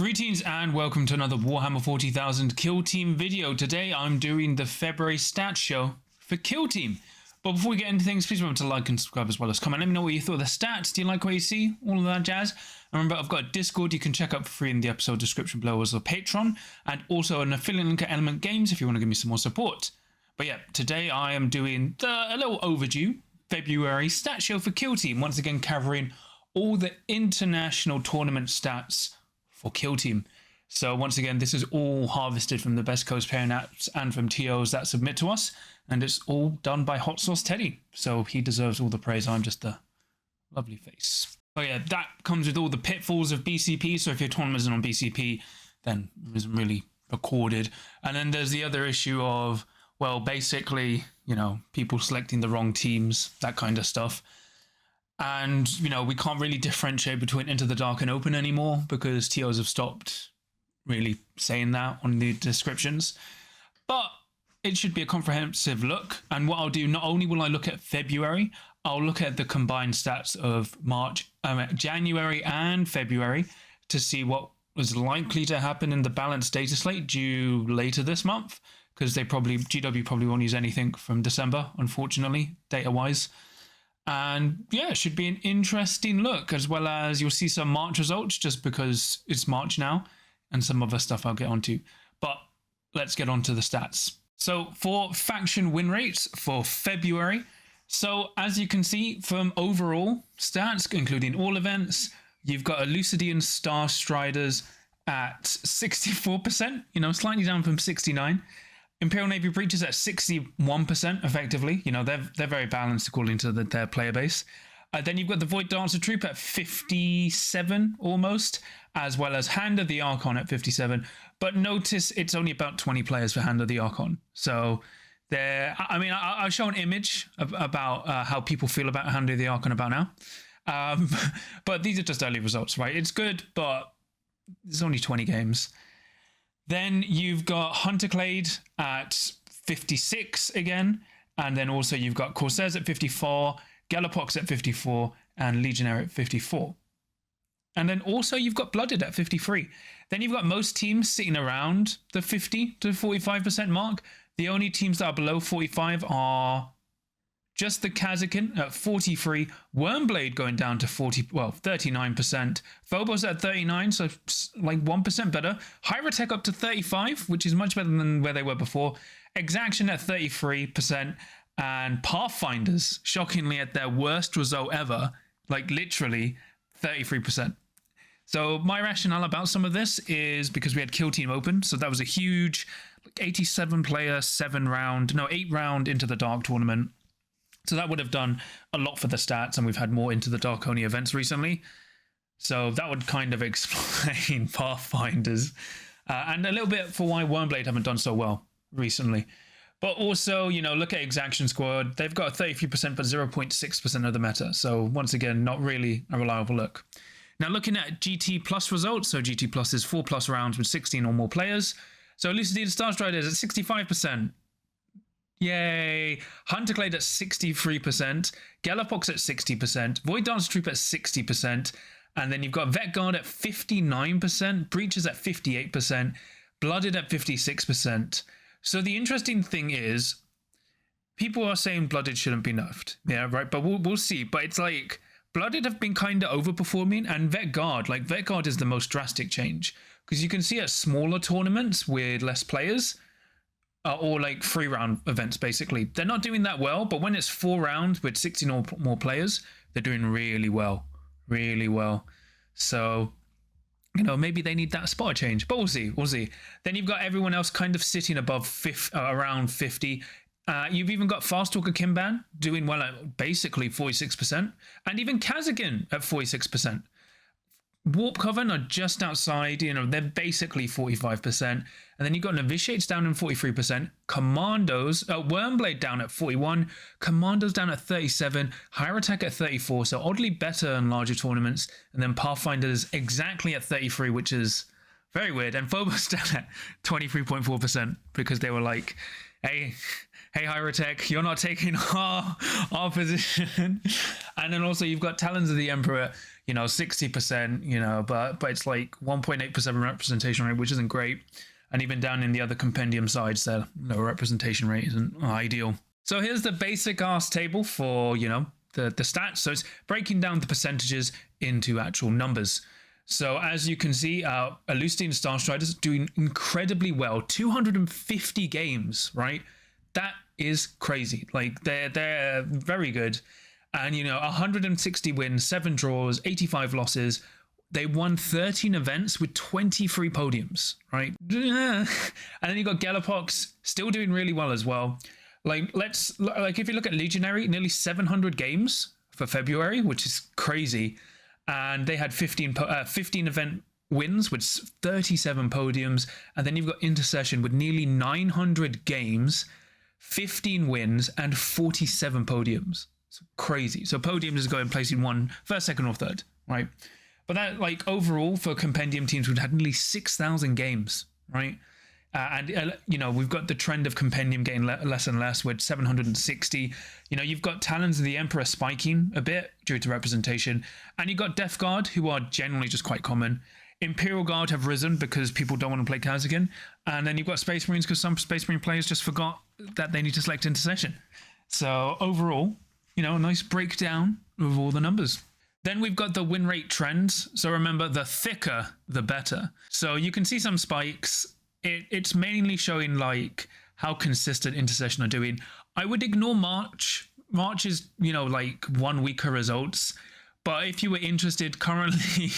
Greetings and welcome to another Warhammer 40,000 Kill Team video. Today I'm doing the February stats show for Kill Team. But before we get into things, please remember to like and subscribe as well as comment. Let me know what you thought of the stats. Do you like what you see? All of that jazz. And remember, I've got a Discord you can check out for free in the episode description below, as a Patreon, and also an affiliate link at Element Games if you want to give me some more support. But yeah, today I am doing a little overdue February stat show for Kill Team. Once again, covering all the international tournament stats for Kill Team. So once again, this is all harvested from the Best Coast pairing apps and from TOs that submit to us, and it's all done by Hot Sauce Teddy. So he deserves all the praise. I'm just a lovely face. Oh yeah, that comes with all the pitfalls of BCP. So if your tournament isn't on BCP, then it isn't really recorded. And then there's the other issue of, well, basically, you know, people selecting the wrong teams, that kind of stuff. And, you know, we can't really differentiate between Into the Dark and Open anymore because TOs have stopped really saying that on the descriptions. But it should be a comprehensive look. And what I'll do, not only will I look at February, I'll look at the combined stats of January and February to see what was likely to happen in the Balance Dataslate due later this month, because GW probably won't use anything from December, unfortunately, data-wise. And yeah, it should be an interesting look, as well as you'll see some March results just because it's March now, and some other stuff I'll get onto. But let's get on to the stats. So for faction win rates for February, so as you can see from overall stats, including all events, you've got Elucidian Star Striders at 64%, you know, slightly down from 69. Imperial Navy Breaches at 61% effectively. You know, they're very balanced according to their player base. Then you've got the Void Dancer Troop at 57 almost, as well as Hand of the Archon at 57. But notice it's only about 20 players for Hand of the Archon. So I'll show an image about how people feel about Hand of the Archon about now. But these are just early results, right? It's good, but there's only 20 games. Then you've got Hunterclade at 56 again. And then also you've got Corsairs at 54, Galloppox at 54, and Legionnaire at 54. And then also you've got Blooded at 53. Then you've got most teams sitting around the 50 to 45% mark. The only teams that are below 45 are just the Kazakin at 43, Wormblade going down to 39%, Phobos at 39, so like 1% better, Hyrotech up to 35, which is much better than where they were before, Exaction at 33%, and Pathfinders, shockingly at their worst result ever, like literally 33%. So my rationale about some of this is because we had Kill Team open, so that was a huge 87 player, 8 round Into the Dark tournament. So that would have done a lot for the stats, and we've had more Into the Dark only events recently. So that would kind of explain Pathfinders. And a little bit for why Wormblade haven't done so well recently. But also, you know, look at Exaction Squad. They've got 33% but 0.6% of the meta. So once again, not really a reliable look. Now looking at GT Plus results. So GT Plus is 4+ rounds with 16 or more players. So Elucidated Star Striders at 65%. Yay! Hunterclade at 63%, Galloppox at 60%, Void Dancer Troop at 60%, and then you've got Vet Guard at 59%, Breaches at 58%, Blooded at 56%. So the interesting thing is, people are saying Blooded shouldn't be nerfed. Yeah, right, but we'll see. But it's like, Blooded have been kind of overperforming, and Vet Guard is the most drastic change. Because you can see at smaller tournaments with less players, or like 3-round events, basically. They're not doing that well, but when it's 4 rounds with 16 or more players, they're doing really well. Really well. So, you know, maybe they need that spotter change, but we'll see. We'll see. Then you've got everyone else kind of sitting above around 50. You've even got Fastalker Kimban doing well at basically 46%, and even Kazakin at 46%. Warp Coven are just outside, you know, they're basically 45%. And then you've got Novitiates down in 43%, Commandos, Wormblade down at 41, Commandos down at 37, Hyrotech at 34, so oddly better in larger tournaments. And then Pathfinders exactly at 33, which is very weird. And Phobos down at 23.4% because they were like, hey Hyrotech, you're not taking our position. And then also you've got Talons of the Emperor, 60%, but it's like 1.8% representation rate, which isn't great. And even down in the other compendium sides, their representation rate isn't ideal. So here's the basic ass table for, the stats. So it's breaking down the percentages into actual numbers. So as you can see, Alustein Starstriders doing incredibly well. 250 games, right? That is crazy. Like they're very good. And 160 wins, 7 draws, 85 losses. They won 13 events with 23 podiums, right? And then you got Galapox still doing really well as well. If you look at Legionary, nearly 700 games for February, which is crazy. And they had 15 event wins with 37 podiums. And then you've got Intercession with nearly 900 games, 15 wins, and 47 podiums. It's crazy. So podiums is going placing one, first, second, or third, right? But that, overall for compendium teams, we've had nearly 6,000 games, right? We've got the trend of compendium getting less and less with 760. You've got Talons of the Emperor spiking a bit due to representation. And you've got Death Guard, who are generally just quite common. Imperial Guard have risen because people don't want to play Khazagin. And then you've got Space Marines because some Space Marine players just forgot that they need to select Intercession. So overall, a nice breakdown of all the numbers. Then we've got the win rate trends. So remember, the thicker, the better. So you can see some spikes. It's mainly showing how consistent Intercession are doing. I would ignore March. March is, 1 weaker results. But if you were interested, currently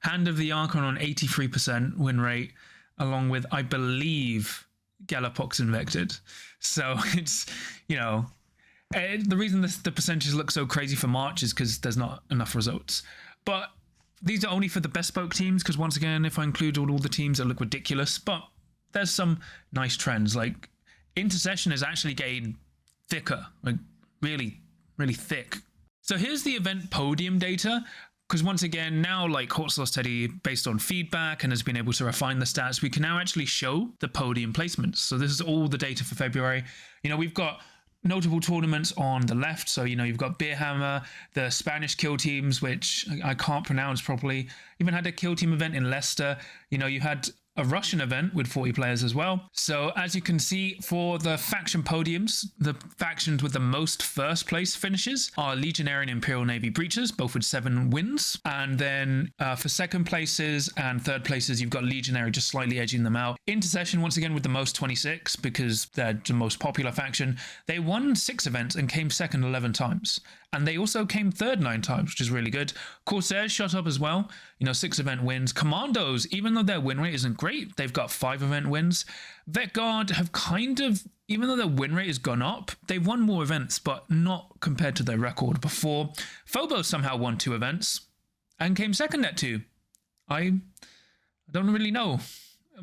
Hand of the Archon on 83% win rate, along with, I believe, Galapox Invected. So it's, the reason the percentages look so crazy for March is because there's not enough results. But these are only for the bespoke teams, because once again, if I include all the teams, it look ridiculous. But there's some nice trends. Like Intercession is actually getting thicker, really, really thick. So here's the event podium data, because once again, now Hot Teddy, based on feedback and has been able to refine the stats, we can now actually show the podium placements. So this is all the data for February. We've got notable tournaments on the left. So, you've got Beerhammer, the Spanish kill teams, which I can't pronounce properly. Even had a kill team event in Leicester. You had a Russian event with 40 players as well. So as you can see, for the faction podiums, the factions with the most first place finishes are Legionary and Imperial Navy Breachers, both with 7 wins. And then for second places and third places, you've got Legionary just slightly edging them out. Intercession, once again, with the most 26, because they're the most popular faction. They won 6 events and came second 11 times. And they also came third 9 times, which is really good. Corsairs shot up as well, 6 event wins. Commandos, even though their win rate isn't great, they've got 5 event wins. Vet Guard have even though their win rate has gone up, they've won more events, but not compared to their record before. Phobos somehow won 2 events and came second at 2. I don't really know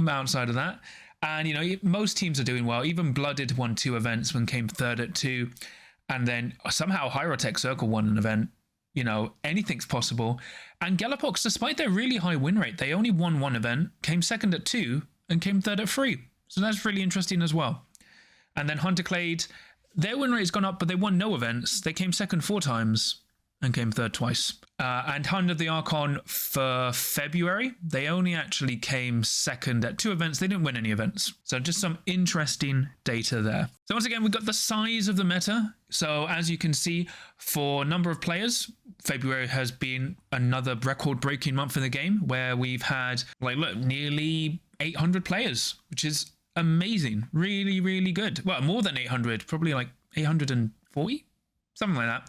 outside of that. And, most teams are doing well. Even Blooded won 2 events and came third at 2. And then somehow Hyrotech Circle won an event. Anything's possible. And Galapox, despite their really high win rate, they only won 1 event, came second at 2, and came third at 3. So that's really interesting as well. And then Hunterclade, their win rate has gone up, but they won no events. They came second 4 times and came third twice. And Hand of the Archon for February, they only actually came second at 2 events. They didn't win any events. So just some interesting data there. So once again, we've got the size of the meta. So as you can see, for number of players, February has been another record-breaking month in the game, where we've had, nearly 800 players, which is amazing. Really, really good. Well, more than 800, probably 840, something like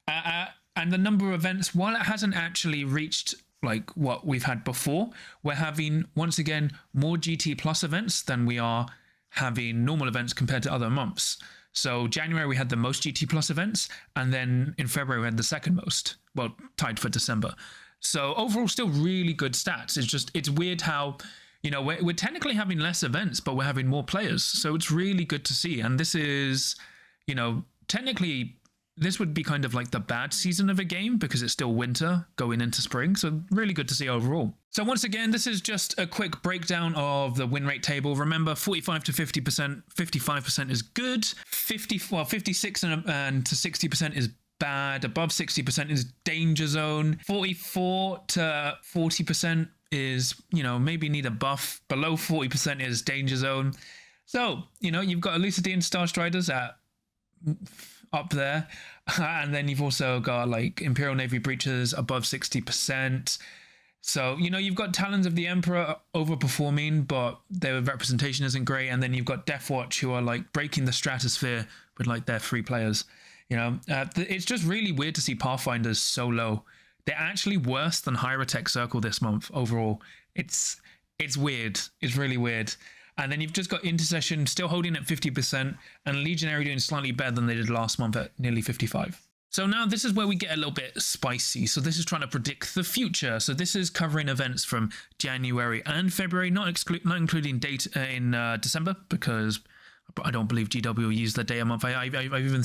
that. And the number of events, while it hasn't actually reached what we've had before, we're having, once again, more GT Plus events than we are having normal events compared to other months. So January we had the most GT Plus events, and then in February we had the second most, well, tied for December. So overall, still really good stats. It's weird how, we're technically having less events, but we're having more players. So it's really good to see. And this is, technically, this would be kind of like the bad season of a game because it's still winter going into spring. So really good to see overall. So once again, this is just a quick breakdown of the win rate table. Remember, 45 to 50%, 55% is good. 56 and to 60% is bad. Above 60% is danger zone. 44 to 40% is, you know, maybe need a buff. Below 40% is danger zone. So, you know, you've got Elucidate and Star Striders at up there. And then you've also got like Imperial Navy Breaches above 60%. So, you know, you've got Talons of the Emperor overperforming, but their representation isn't great. And then you've got Deathwatch, who are like breaking the stratosphere with like their 3 players. You know, it's just really weird to see Pathfinders so low. They're actually worse than Hieratech Circle this month overall. It's weird. It's really weird. And then you've just got Intercession still holding at 50% and Legionary doing slightly better than they did last month at nearly 55. So now this is where we get a little bit spicy. So this is trying to predict the future. So this is covering events from January and February, not including data in December, because I don't believe GW will use the data month. I even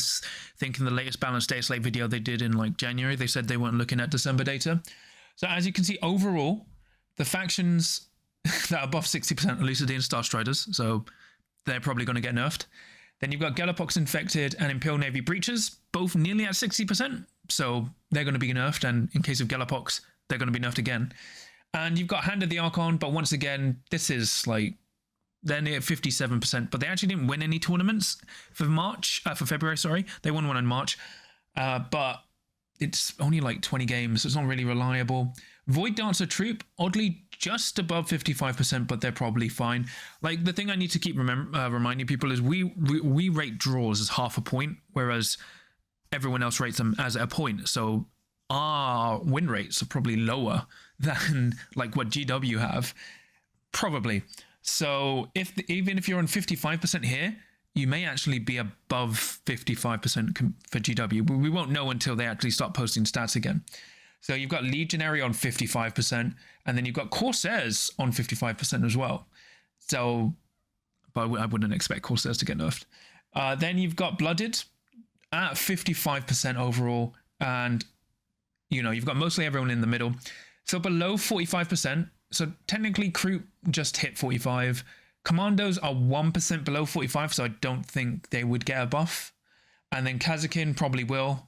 think in the latest Balance Dataslate video they did in like January, they said they weren't looking at December data. So as you can see, overall, the factions that are above 60% Elucidate and Star Striders, so they're probably going to get nerfed. Then you've got Galapox Infected and Imperial Navy Breaches, both nearly at 60%, so they're going to be nerfed, and in case of Galapox, they're going to be nerfed again. And you've got Hand of the Archon, but once again, this is like, they're near 57%, but they actually didn't win any tournaments for February, sorry. They won one in March, but it's only like 20 games, so it's not really reliable. Void Dancer Troop, oddly just above 55%, but they're probably fine. Like, the thing I need to keep reminding people is we rate draws as half a point, whereas everyone else rates them as a point. So our win rates are probably lower than like what GW have, probably. So even if you're on 55% here, you may actually be above 55% for GW. We won't know until they actually start posting stats again. So you've got Legionary on 55%, and then you've got Corsairs on 55% as well. So, but I wouldn't expect Corsairs to get nerfed. Then you've got Blooded at 55% overall, and you know, you've got mostly everyone in the middle. So below 45%, so technically Crew just hit 45. Commandos are 1% below 45, so I don't think they would get a buff. And then Kazakin probably will.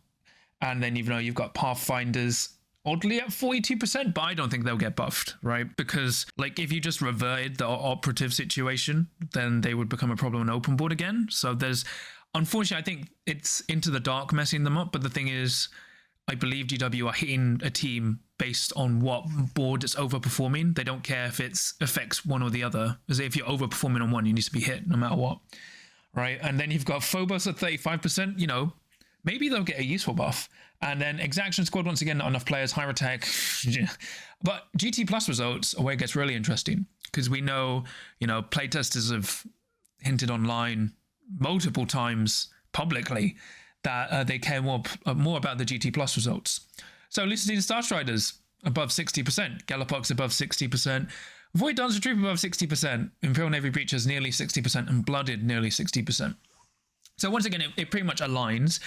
And then, you know, you've got Pathfinders oddly at 42%, but I don't think they'll get buffed, right? Because like if you just reverted the operative situation, then they would become a problem on open board again. So there's, unfortunately, I think it's Into the Dark messing them up. But the thing is, I believe GW are hitting a team based on what board it's overperforming. They don't care if it affects one or the other. As if you're overperforming on one, you need to be hit no matter what, right? And then you've got Phobos at 35%, you know, maybe they'll get a useful buff. And then Exaction Squad, once again, not enough players, Hieratech. But GT Plus results are where it gets really interesting, because we know, you know, playtesters have hinted online multiple times publicly that they care more about the GT Plus results. So Lucidine Star Striders above 60%, Galapox above 60%, Void Dancer Troop above 60%, Imperial Navy Breaches nearly 60%, and Blooded nearly 60%. So once again, it pretty much aligns.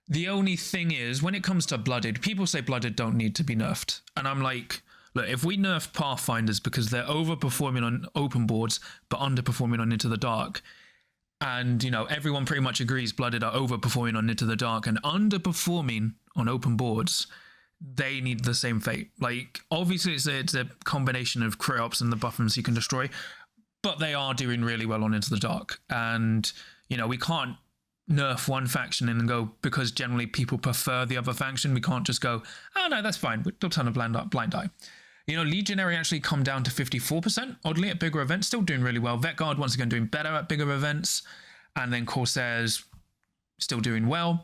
The only thing is, when it comes to Blooded, people say Blooded don't need to be nerfed. And I'm like, look, if we nerf Pathfinders because they're overperforming on open boards, but underperforming on Into the Dark, and, you know, everyone pretty much agrees Blooded are overperforming on Into the Dark and underperforming on open boards, they need the same fate. Like, obviously, it's a combination of crit ops and the buffums you can destroy, but they are doing really well on Into the Dark. And, you know, we can't nerf one faction and go, because generally people prefer the other faction, we can't just go, oh no, that's fine, we'll turn a blind eye. You know, Legionary actually come down to 54%, oddly, at bigger events, still doing really well. Vet Guard, once again, doing better at bigger events. And then Corsairs, still doing well.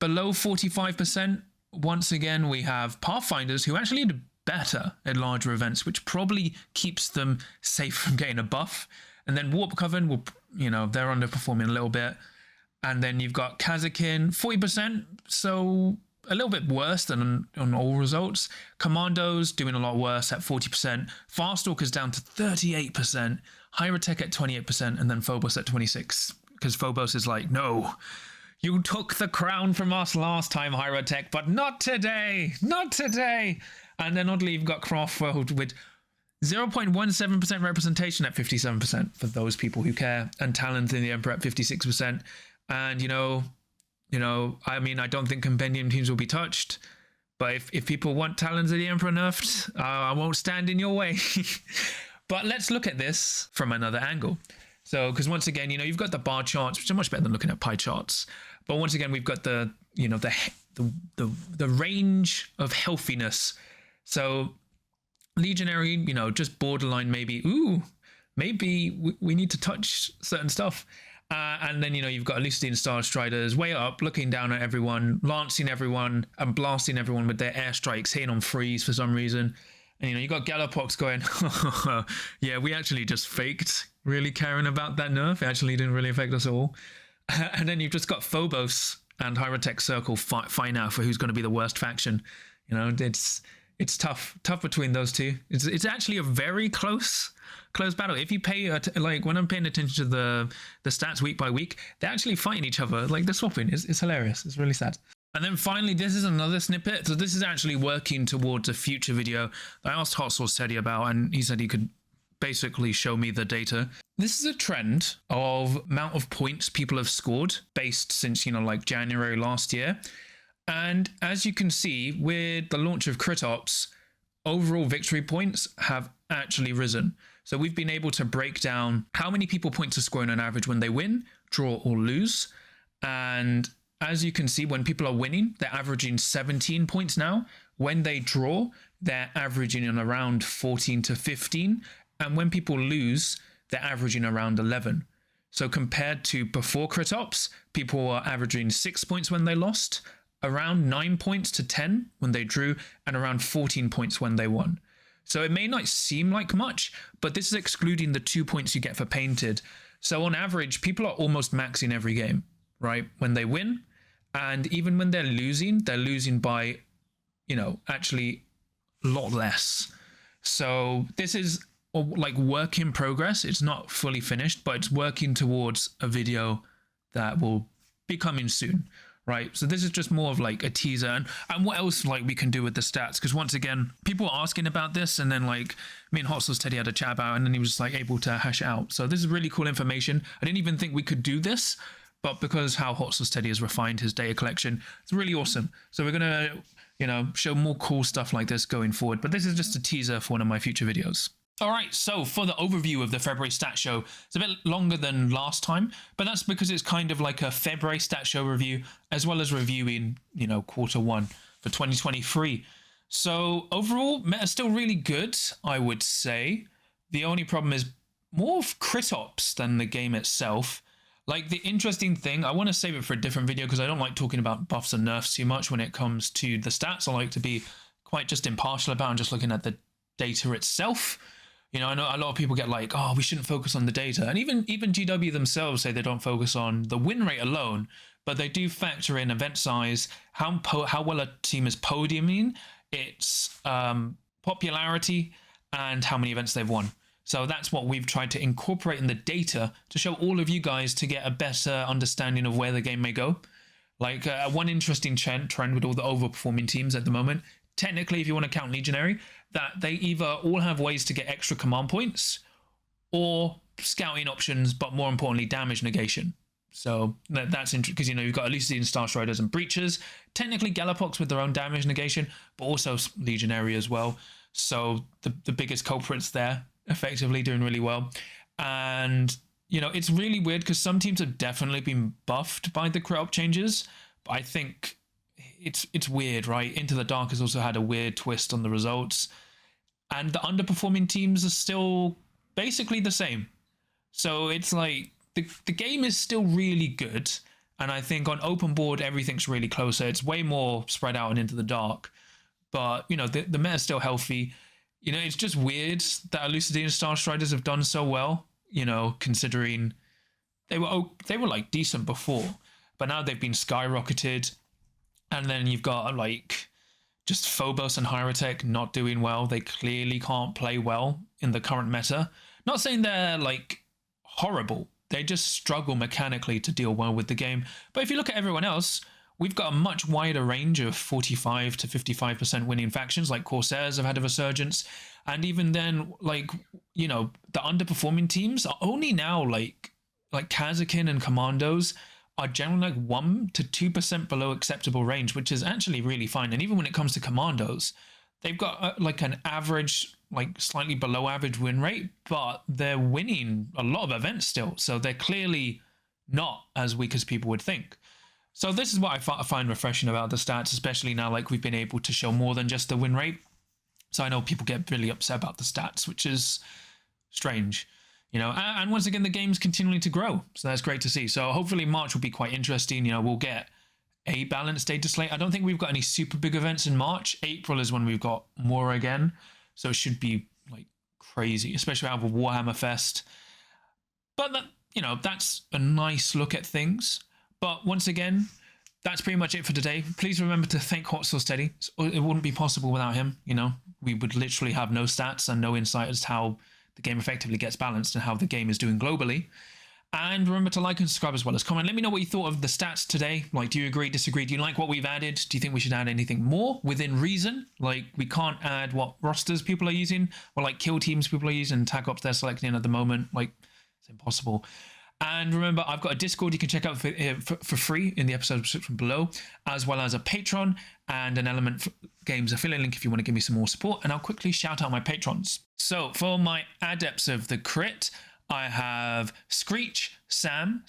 Below 45%, once again, we have Pathfinders, who actually did better at larger events, which probably keeps them safe from getting a buff. And then Warp Coven, will, you know, they're underperforming a little bit. And then you've got Kazakin, 40%, so a little bit worse than on all results. Commandos doing a lot worse at 40%. Farstalkers down to 38%. Hieratech at 28%, and then Phobos at 26%. Because Phobos is like, no, you took the crown from us last time, Hieratech, but not today, not today. And then oddly, you've got Craftworld with 0.17% representation at 57% for those people who care, and Talent in the Emperor at 56%. And, you know, You know, I mean, I don't think compendium teams will be touched. But if people want Talons of the Emperor nerfed, I won't stand in your way. But let's look at this from another angle. So, because once again, you know, you've got the bar charts, which are much better than looking at pie charts. But once again, we've got the, you know, the range of healthiness. So, Legionary, you know, just borderline maybe. Ooh, maybe we need to touch certain stuff. And then, you know, you've got Lucidine Star Striders way up, looking down at everyone, lancing everyone and blasting everyone with their airstrikes, hitting on freeze for some reason. And, you know, you got Galapox going, yeah, we actually just faked really caring about that nerf. It actually didn't really affect us at all. And then you've just got Phobos and Hyrotech Circle fighting out for who's going to be the worst faction. You know, it's tough between those two. It's actually a very close battle. If you pay like when I'm paying attention to the stats week by week, they're actually fighting each other. Like they're swapping. It's hilarious. It's really sad. And then finally, this is another snippet. So this is actually working towards a future video that I asked Hot Sauce Teddy about, and he said he could basically show me the data. This is a trend of amount of points people have scored based since, you know, like January last year. And as you can see, with the launch of Crit Ops, overall victory points have actually risen. So we've been able to break down how many people points are scoring on average when they win, draw, or lose. And as you can see, when people are winning, they're averaging 17 points now. When they draw, they're averaging in around 14 to 15. And when people lose, they're averaging around 11. So compared to before Crit Ops, people were averaging 6 points when they lost, around 9 points to 10 when they drew, and around 14 points when they won. So it may not seem like much, but this is excluding the 2 points you get for painted. So on average, people are almost maxing every game, right? When they win, and even when they're losing by, you know, actually a lot less. So this is like work in progress. It's not fully finished, but it's working towards a video that will be coming soon. Right, so this is just more of like a teaser, and what else like we can do with the stats, because once again, people are asking about this, and then like me and Hot Sauce Teddy had a chat about it, and then he was like able to hash it out. So this is really cool information. I didn't even think we could do this, but because how Hot Sauce Teddy has refined his data collection, it's really awesome. So we're gonna, you know, show more cool stuff like this going forward, but this is just a teaser for one of my future videos. All right, so for the overview of the February stat show, it's a bit longer than last time, but that's because it's kind of like a February stat show review, as well as reviewing, you know, Q1 for 2023. So overall, meta's still really good, I would say. The only problem is more of crit ops than the game itself. Like the interesting thing, I want to save it for a different video because I don't like talking about buffs and nerfs too much when it comes to the stats. I like to be quite just impartial about and just looking at the data itself. You know, I know a lot of people get like, oh, we shouldn't focus on the data. And even GW themselves say they don't focus on the win rate alone, but they do factor in event size, how well a team is podiuming, its popularity, and how many events they've won. So that's what we've tried to incorporate in the data to show all of you guys to get a better understanding of where the game may go. Like one interesting trend with all the overperforming teams at the moment, technically, if you want to count Legionary, that they either all have ways to get extra command points or scouting options, but more importantly, damage negation. So that's interesting because, you know, you've got Elucidine Star Striders and Breachers, technically Galapox with their own damage negation, but also Legionary as well. So the biggest culprits there, effectively doing really well. And, you know, it's really weird because some teams have definitely been buffed by the crit up changes, but I think it's weird, right? Into the Dark has also had a weird twist on the results, and the underperforming teams are still basically the same. So it's like the game is still really good, and I think on open board everything's really closer. It's way more spread out and Into the Dark, but you know the meta's still healthy. You know, it's just weird that Elucidine Star Striders have done so well. You know, considering they were like decent before, but now they've been skyrocketed. And then you've got like just Phobos and Hyrotech not doing well. They clearly can't play well in the current meta. Not saying they're like horrible. They just struggle mechanically to deal well with the game. But if you look at everyone else, we've got a much wider range of 45 to 55% winning factions. Like Corsairs have had a resurgence. And even then, like, you know, the underperforming teams are only now like Kazakin and Commandos are generally like 1 to 2% below acceptable range, which is actually really fine. And even when it comes to commandos, they've got like an average, like slightly below average win rate, but they're winning a lot of events still. So they're clearly not as weak as people would think. So this is what I find refreshing about the stats, especially now like we've been able to show more than just the win rate. So I know people get really upset about the stats, which is strange, you know, and once again, the game's continuing to grow. So that's great to see. So hopefully March will be quite interesting. You know, we'll get a balanced data slate. I don't think we've got any super big events in March. April is when we've got more again. So it should be like crazy, especially out of a Warhammer Fest. But that, you know, that's a nice look at things. But once again, that's pretty much it for today. Please remember to thank Hot Sauce Teddy. It wouldn't be possible without him. You know, we would literally have no stats and no insight as to how the game effectively gets balanced and how the game is doing globally. And remember to like and subscribe as well as comment. Let me know what you thought of the stats today. Like, do you agree, disagree? Do you like what we've added? Do you think we should add anything more within reason? Like, we can't add what rosters people are using or like kill teams people are using and tag ops they're selecting at the moment. Like, it's impossible. And remember, I've got a Discord you can check out for free in the episode description below, as well as a Patreon and an Element Games affiliate link if you want to give me some more support. And I'll quickly shout out my patrons. So for my adepts of the crit, I have Screech, Sam,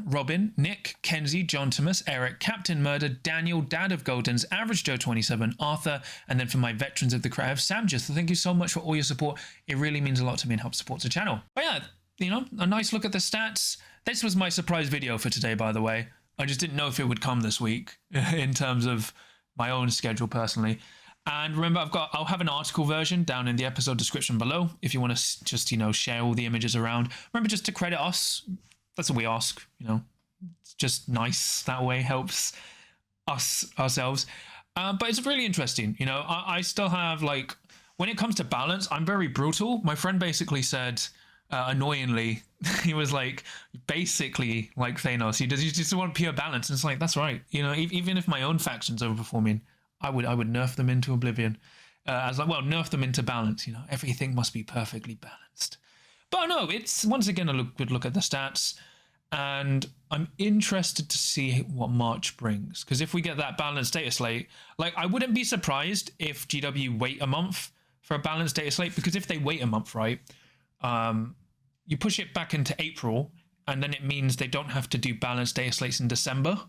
Robin, Nick, Kenzie, John Thomas, Eric, Captain Murder, Daniel, Dad of Goldens, Average Joe 27, Arthur, and then for my veterans of the crit, I have Sam. Just thank you so much for all your support. It really means a lot to me and helps support the channel. But yeah, you know, a nice look at the stats. This was my surprise video for today, by the way. I just didn't know if it would come this week in terms of my own schedule personally. And remember, I'll have an article version down in the episode description below if you want to just, you know, share all the images around. Remember just to credit us. That's what we ask, you know. It's just nice that way, helps ourselves. But it's really interesting, you know. I still have, like, when it comes to balance, I'm very brutal. My friend basically said, annoyingly, he was like, basically like Thanos, you just want pure balance. And it's like, that's right, you know. Even if my own faction's overperforming, I would nerf them into oblivion. As like, well, nerf them into balance, you know. Everything must be perfectly balanced. But no, it's once again a good look at the stats, and I'm interested to see what March brings, because if we get that balanced data slate, like, I wouldn't be surprised if GW wait a month for a balanced data slate, because if they wait a month, right, you push it back into April, and then it means they don't have to do balanced data slates in December,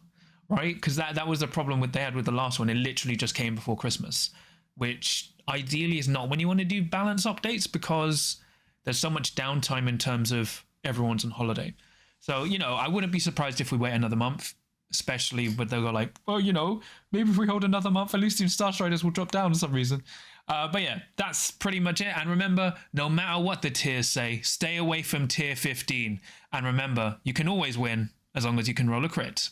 right? Because that was the problem they had with the last one. It literally just came before Christmas, which ideally is not when you want to do balance updates, because there's so much downtime in terms of everyone's on holiday. So, you know, I wouldn't be surprised if we wait another month, especially when they'll go like, well, you know, maybe if we hold another month, at least Star Striders will drop down for some reason. But yeah, that's pretty much it. And remember, no matter what the tiers say, stay away from tier 15. And remember, you can always win as long as you can roll a crit.